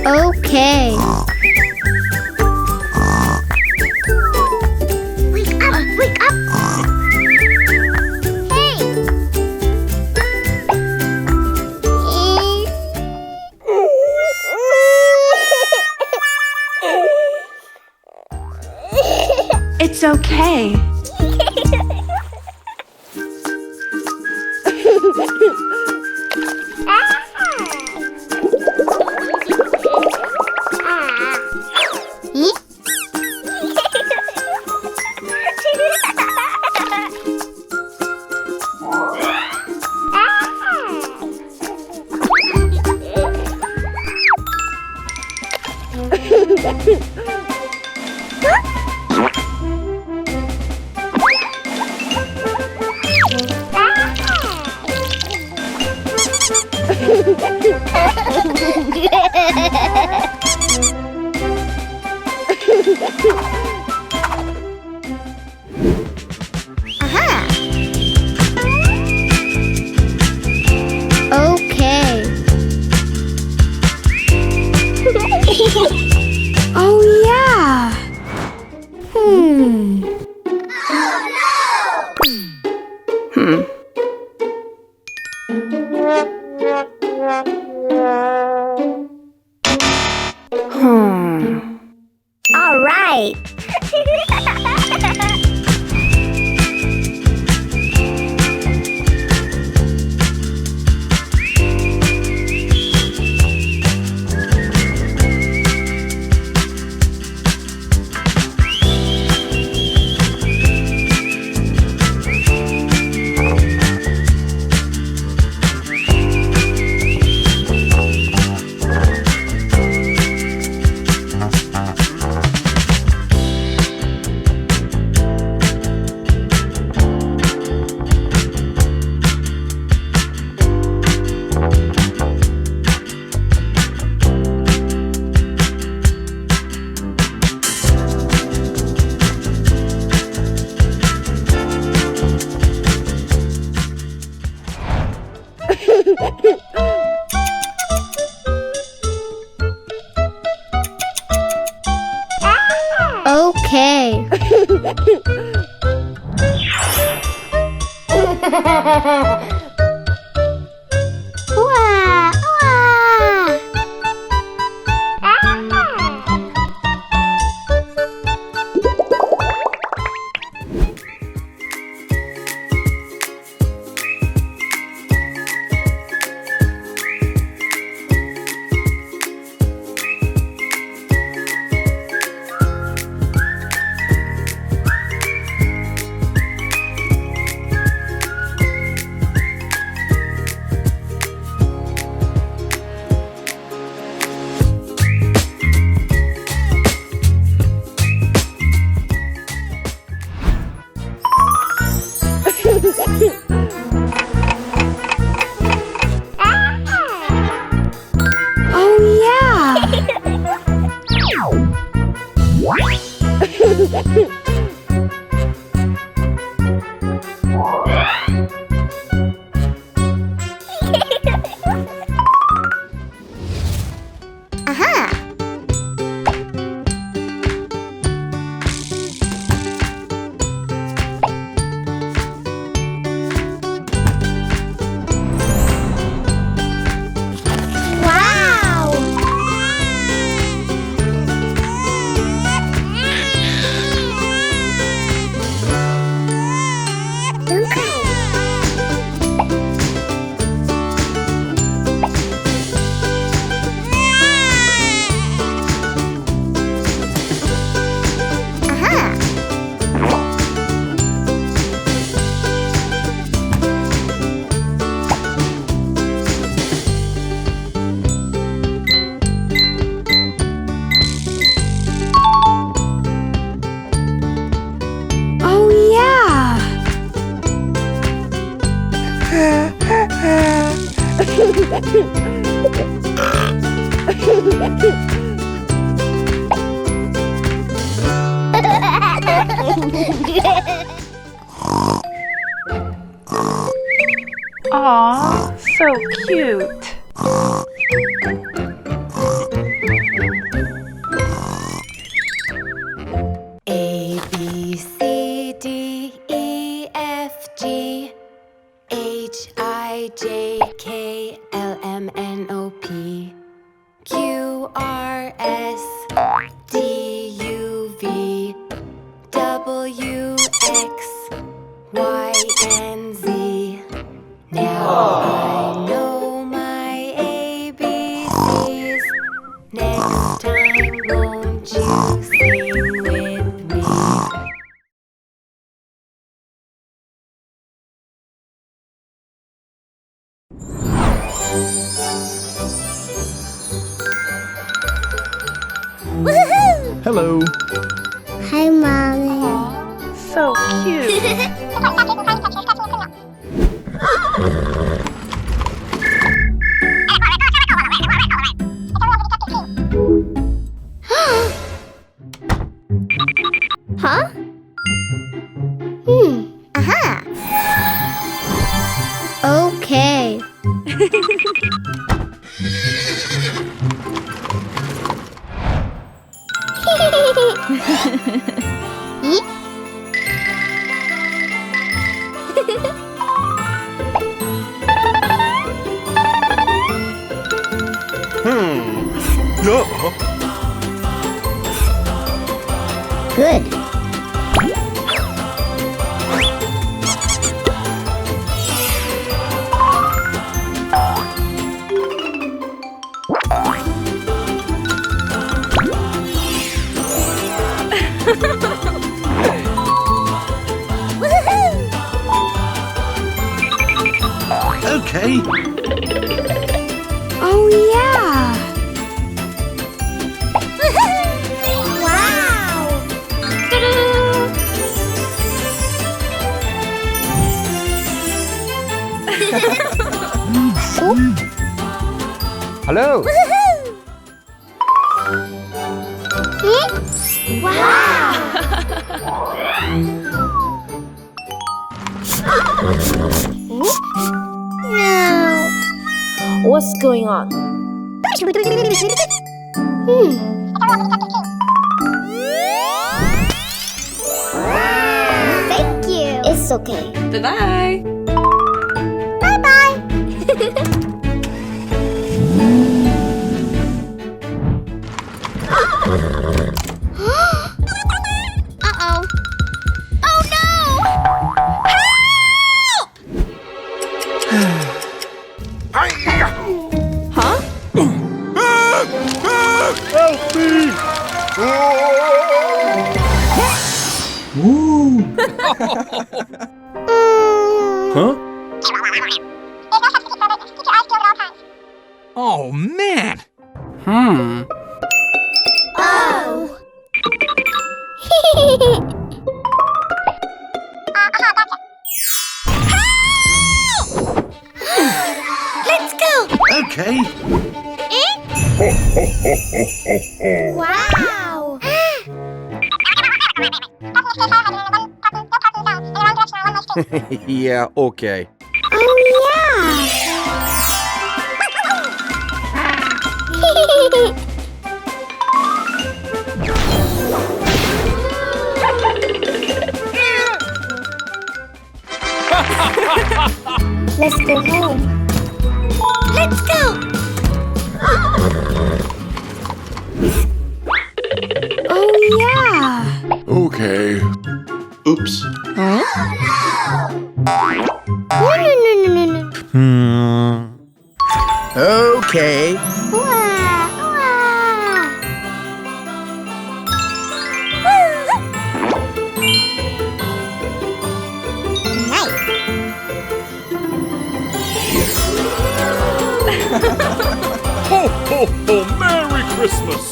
Okay. Wake up! Wake up! Hey! It's okay. Okay. Oh, yeah. All right. Okay. Wah, wah. Oh, yeah. Wow. Oh, yeah. Aw, so cute. A, B, C, D, E, F, G, H, I, J, K, L, M, N, O, P, Q, R, S, T, U, V, W, X, Y, and Z. Now I know my ABCs. Next time, won't you sing with me? Woohoo! Hello. Hi, Mommy. So cute. Huh? Aha. Okay. Yeet. No. Good. Woohoo! Okay. Oh, yeah. Wow! Hello. Wow! No. What's going on? Thank you. It's okay. Bye-bye. Bye-bye. Uh-oh. Oh, no! Huh? Help me! Huh? Oh, man. Oh. Let's go. Okay. Wow. Yeah, okay. Oh, yeah. Let's go home. Let's go. Oh, yeah. Okay. Oops. No, no, no, no, no, no. Okay. Wah, wah. Nice. Ho, ho, ho! Merry Christmas!